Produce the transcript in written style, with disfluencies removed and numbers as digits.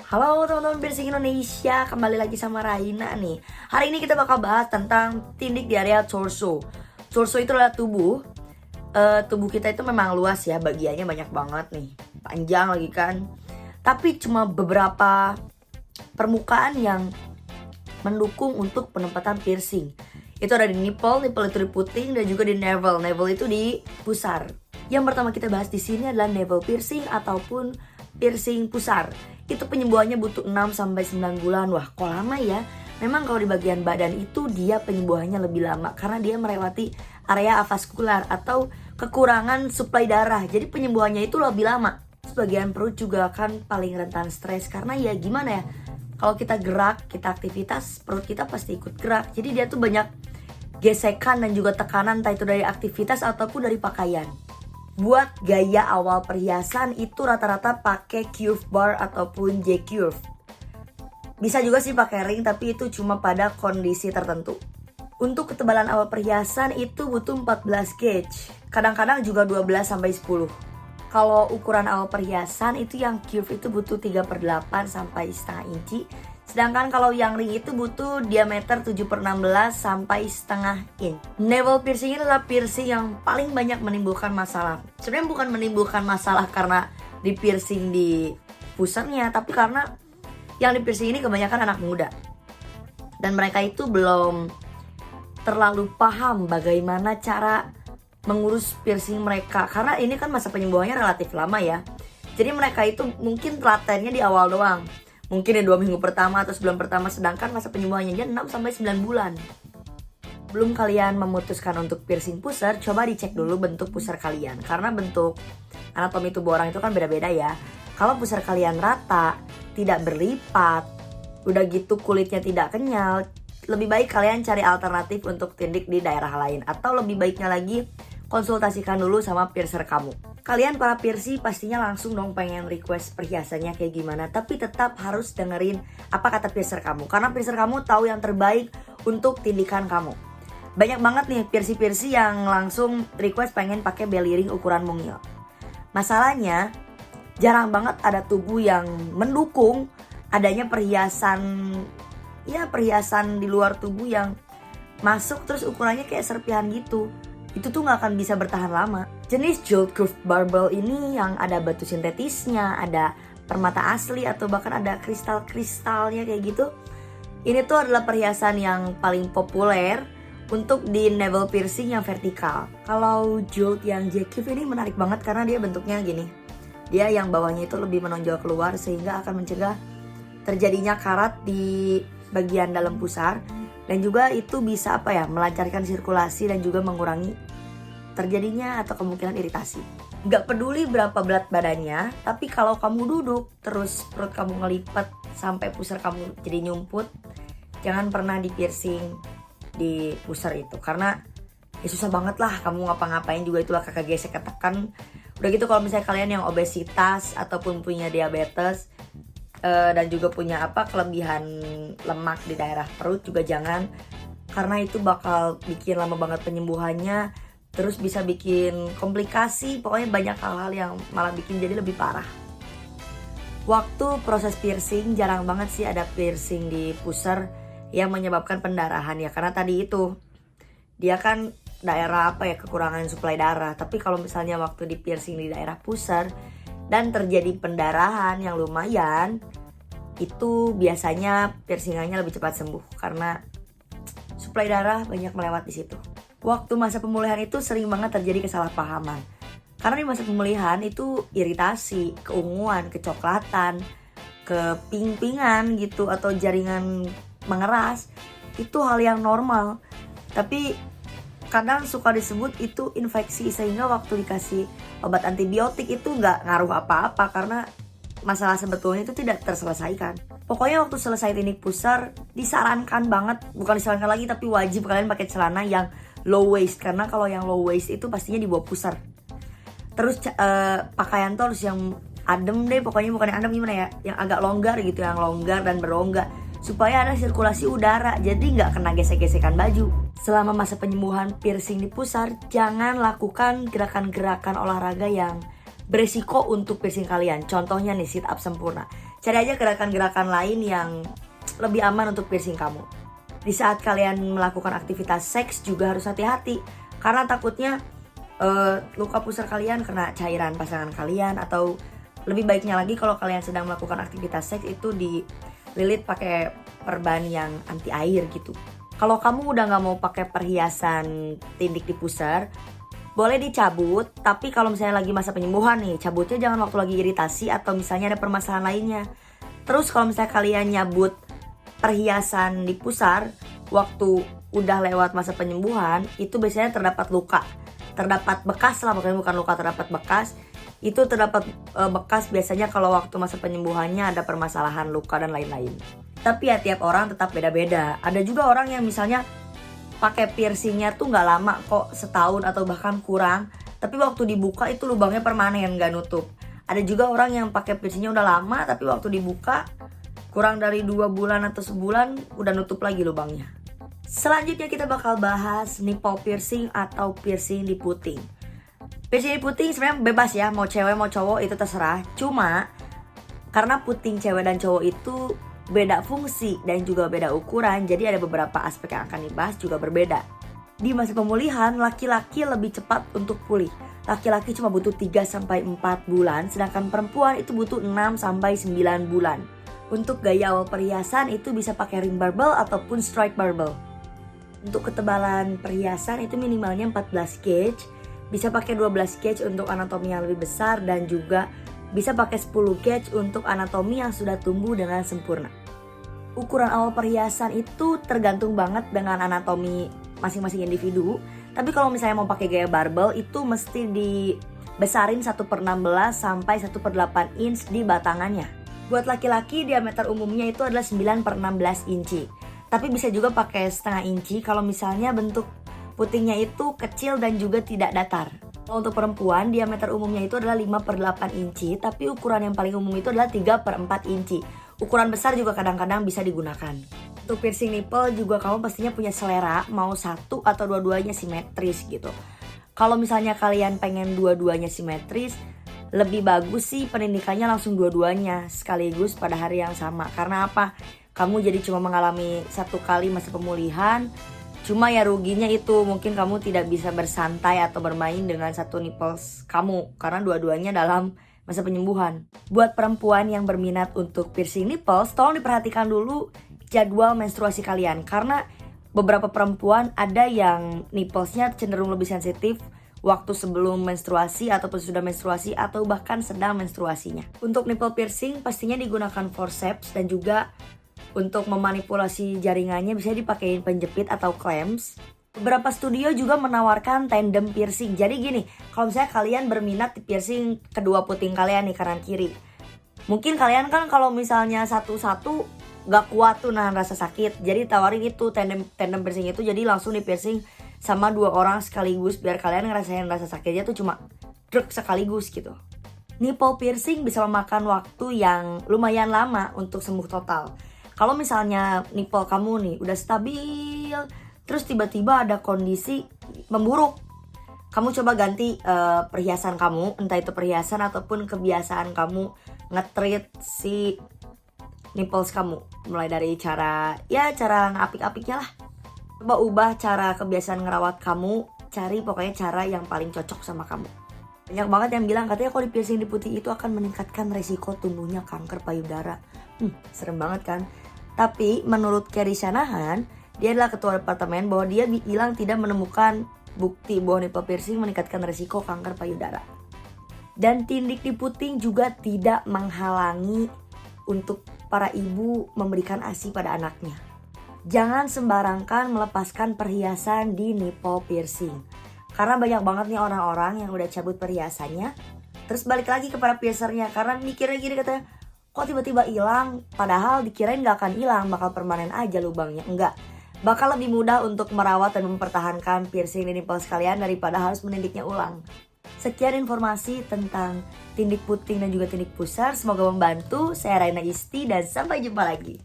Halo teman-teman piercing Indonesia, kembali lagi sama Raina nih. Hari ini kita bakal bahas tentang tindik di area torso. Torso itu adalah tubuh. Tubuh kita itu memang luas ya, bagiannya banyak banget nih, panjang lagi kan. Tapi cuma beberapa permukaan yang mendukung untuk penempatan piercing. Itu ada di nipple itu di puting, dan juga di navel. Navel itu di pusar. Yang pertama kita bahas di sini adalah navel piercing ataupun piercing pusar. Itu penyembuhannya butuh 6-9 bulan. Wah, kok lama ya? Memang kalau di bagian badan itu dia penyembuhannya lebih lama karena dia melewati area avaskular atau kekurangan suplai darah. Jadi penyembuhannya itu lebih lama. Sebagian perut juga akan paling rentan stres karena ya gimana ya? Kalau kita gerak, kita aktivitas, perut kita pasti ikut gerak. Jadi dia tuh banyak gesekan dan juga tekanan, entah itu dari aktivitas ataupun dari pakaian. Buat gaya awal perhiasan itu rata-rata pakai curve bar ataupun J curve. Bisa juga sih pakai ring, tapi itu cuma pada kondisi tertentu. Untuk ketebalan awal perhiasan itu butuh 14 gauge. Kadang-kadang juga 12-10. Kalau ukuran awal perhiasan itu yang curve itu butuh 3/8 sampai setengah inci. Sedangkan kalau yang ring itu butuh diameter 7/16 sampai setengah inch. Navel piercing ini adalah piercing yang paling banyak menimbulkan masalah. Sebenarnya bukan menimbulkan masalah karena di piercing di pusarnya, tapi karena yang di piercing ini kebanyakan anak muda. Dan mereka itu belum terlalu paham bagaimana cara mengurus piercing mereka. Karena ini kan masa penyembuhannya relatif lama ya. Jadi mereka itu mungkin telatennya di awal doang. Mungkin di 2 minggu pertama atau sebulan pertama, sedangkan masa penyembuhannya dia 6-9 bulan. Belum kalian memutuskan untuk piercing pusar, coba dicek dulu bentuk pusar kalian. Karena bentuk anatomi tubuh orang itu kan beda-beda ya. Kalau pusar kalian rata, tidak berlipat, udah gitu kulitnya tidak kenyal, lebih baik kalian cari alternatif untuk tindik di daerah lain. Atau lebih baiknya lagi, konsultasikan dulu sama piercer kamu. Kalian para piercing pastinya langsung dong pengen request perhiasannya kayak gimana. Tapi tetap harus dengerin apa kata piercer kamu. Karena piercer kamu tahu yang terbaik untuk tindikan kamu. Banyak banget nih piercing yang langsung request pengen pakai belly ring ukuran mungil. Masalahnya jarang banget ada tubuh yang mendukung adanya perhiasan di luar tubuh yang masuk terus ukurannya kayak serpihan gitu. Itu tuh gak akan bisa bertahan lama. Jenis jeweled curved barbell ini yang ada batu sintetisnya, ada permata asli, atau bahkan ada kristal-kristalnya kayak gitu. Ini tuh adalah perhiasan yang paling populer untuk di navel piercing yang vertikal. Kalau jeweled yang J curve ini menarik banget karena dia bentuknya gini. Dia yang bawahnya itu lebih menonjol keluar sehingga akan mencegah terjadinya karat di bagian dalam pusar. Dan juga itu bisa melancarkan sirkulasi dan juga mengurangi terjadinya atau kemungkinan iritasi. Gak peduli berapa berat badannya, tapi kalau kamu duduk terus perut kamu ngelipat sampai pusar kamu jadi nyumput, jangan pernah di piercing di pusar itu. Karena ya susah banget lah, kamu ngapa-ngapain juga itulah kakak gesek ketekan. Udah gitu kalau misalnya kalian yang obesitas ataupun punya diabetes, dan juga punya kelebihan lemak di daerah perut juga jangan, karena itu bakal bikin lama banget penyembuhannya, terus bisa bikin komplikasi, pokoknya banyak hal-hal yang malah bikin jadi lebih parah. Waktu proses piercing jarang banget sih ada piercing di pusar yang menyebabkan pendarahan ya, karena tadi itu dia kan daerah kekurangan suplai darah. Tapi kalau misalnya waktu di piercing di daerah pusar dan terjadi pendarahan yang lumayan, itu biasanya piercingannya lebih cepat sembuh karena suplai darah banyak melewat di situ. Waktu masa pemulihan itu sering banget terjadi kesalahpahaman. Karena di masa pemulihan itu iritasi, keunguan, kecoklatan, keping-pingan gitu atau jaringan mengeras, itu hal yang normal. Tapi kadang suka disebut itu infeksi, sehingga waktu dikasih obat antibiotik itu nggak ngaruh apa-apa karena masalah sebetulnya itu tidak terselesaikan. Pokoknya waktu selesai tindik pusar disarankan banget, bukan disarankan lagi tapi wajib kalian pakai celana yang low waist, karena kalau yang low waist itu pastinya di bawah pusar. Terus pakaian tuh harus yang adem deh, pokoknya bukan yang adem gimana ya, yang agak longgar gitu, yang longgar dan berongga supaya ada sirkulasi udara, jadi nggak kena gesek-gesekan baju. Selama masa penyembuhan piercing di pusar, jangan lakukan gerakan-gerakan olahraga yang beresiko untuk piercing kalian. Contohnya nih sit up sempurna. Cari aja gerakan-gerakan lain yang lebih aman untuk piercing kamu. Di saat kalian melakukan aktivitas seks juga harus hati-hati, karena takutnya luka pusar kalian kena cairan pasangan kalian, atau lebih baiknya lagi kalau kalian sedang melakukan aktivitas seks itu dililit pakai perban yang anti air gitu. Kalau kamu udah nggak mau pakai perhiasan tindik di pusar, boleh dicabut, tapi kalau misalnya lagi masa penyembuhan nih, cabutnya jangan waktu lagi iritasi atau misalnya ada permasalahan lainnya. Terus kalau misalnya kalian nyabut perhiasan di pusar waktu udah lewat masa penyembuhan, itu biasanya terdapat luka, terdapat bekas lah, pokoknya bukan luka, terdapat bekas. Itu terdapat bekas biasanya kalau waktu masa penyembuhannya ada permasalahan luka dan lain-lain. Tapi ya tiap orang tetap beda-beda. Ada juga orang yang misalnya pakai piercingnya tuh nggak lama kok, setahun atau bahkan kurang, tapi waktu dibuka itu lubangnya permanen, nggak nutup. Ada juga orang yang pakai piercingnya udah lama, tapi waktu dibuka kurang dari 2 bulan atau sebulan udah nutup lagi lubangnya. Selanjutnya kita bakal bahas nipple piercing atau piercing di puting. Piercing di puting sebenarnya bebas ya, mau cewek mau cowok itu terserah. Cuma karena puting cewek dan cowok itu beda fungsi dan juga beda ukuran, jadi ada beberapa aspek yang akan dibahas juga berbeda. Di masa pemulihan, laki-laki lebih cepat untuk pulih. Laki-laki cuma butuh 3-4 bulan, sedangkan perempuan itu butuh 6-9 bulan. Untuk gaya awal perhiasan itu bisa pakai ring barbel ataupun strike barbel. Untuk ketebalan perhiasan itu minimalnya 14 gauge, bisa pakai 12 gauge untuk anatomi yang lebih besar, dan juga bisa pakai 10 gauge untuk anatomi yang sudah tumbuh dengan sempurna. Ukuran awal perhiasan itu tergantung banget dengan anatomi masing-masing individu. Tapi kalau misalnya mau pakai gaya barbel itu mesti dibesarin 1/16 sampai 1/8 inch di batangannya. Buat laki-laki diameter umumnya itu adalah 9/16 inci. Tapi bisa juga pakai setengah inci kalau misalnya bentuk putingnya itu kecil dan juga tidak datar. Untuk perempuan, diameter umumnya itu adalah 5/8 inci, tapi ukuran yang paling umum itu adalah 3/4 inci. Ukuran besar juga kadang-kadang bisa digunakan. Untuk piercing nipple juga kamu pastinya punya selera, mau satu atau dua-duanya simetris gitu. Kalau misalnya kalian pengen dua-duanya simetris, lebih bagus sih pendidikannya langsung dua-duanya sekaligus pada hari yang sama. Karena apa? Kamu jadi cuma mengalami satu kali masa pemulihan. Cuma ya ruginya itu mungkin kamu tidak bisa bersantai atau bermain dengan satu nipples kamu, karena dua-duanya dalam masa penyembuhan. Buat perempuan yang berminat untuk piercing nipples, tolong diperhatikan dulu jadwal menstruasi kalian. Karena beberapa perempuan ada yang nipplesnya cenderung lebih sensitif waktu sebelum menstruasi ataupun sudah menstruasi atau bahkan sedang menstruasinya. Untuk nipple piercing pastinya digunakan forceps, dan juga untuk memanipulasi jaringannya bisa dipakein penjepit atau clamps. Beberapa studio juga menawarkan tandem piercing. Jadi gini, kalau misalnya kalian berminat di piercing kedua puting kalian nih, kanan kiri, mungkin kalian kan kalau misalnya satu-satu gak kuat tuh nahan rasa sakit. Jadi tawarin itu tandem piercing itu, jadi langsung di piercing sama 2 orang sekaligus biar kalian ngerasain rasa sakitnya tuh cuma druk sekaligus gitu. Nipple piercing bisa memakan waktu yang lumayan lama untuk sembuh total. Kalau misalnya nipple kamu nih udah stabil, terus tiba-tiba ada kondisi memburuk, kamu coba ganti perhiasan kamu, entah itu perhiasan ataupun kebiasaan kamu nge-treat si nipples kamu. Mulai dari cara ngapik-apiknya lah. Coba ubah cara kebiasaan ngerawat kamu, cari pokoknya cara yang paling cocok sama kamu. Banyak banget yang bilang katanya kalau di piercing di putih itu akan meningkatkan resiko tumbuhnya kanker payudara. Serem banget kan? Tapi menurut Kerry Shanahan, dia adalah ketua departemen, bahwa dia bilang tidak menemukan bukti bahwa nipple piercing meningkatkan resiko kanker payudara. Dan tindik di puting juga tidak menghalangi untuk para ibu memberikan ASI pada anaknya. Jangan sembarangkan melepaskan perhiasan di nipple piercing. Karena banyak banget nih orang-orang yang udah cabut perhiasannya, terus balik lagi kepada piercernya karena mikirnya gini, katanya, kok tiba-tiba hilang, padahal dikirain gak akan hilang, bakal permanen aja lubangnya. Enggak, bakal lebih mudah untuk merawat dan mempertahankan piercing di nipple kalian daripada harus menindiknya ulang. Sekian informasi tentang tindik puting dan juga tindik pusar, semoga membantu. Saya Raina Isti dan sampai jumpa lagi.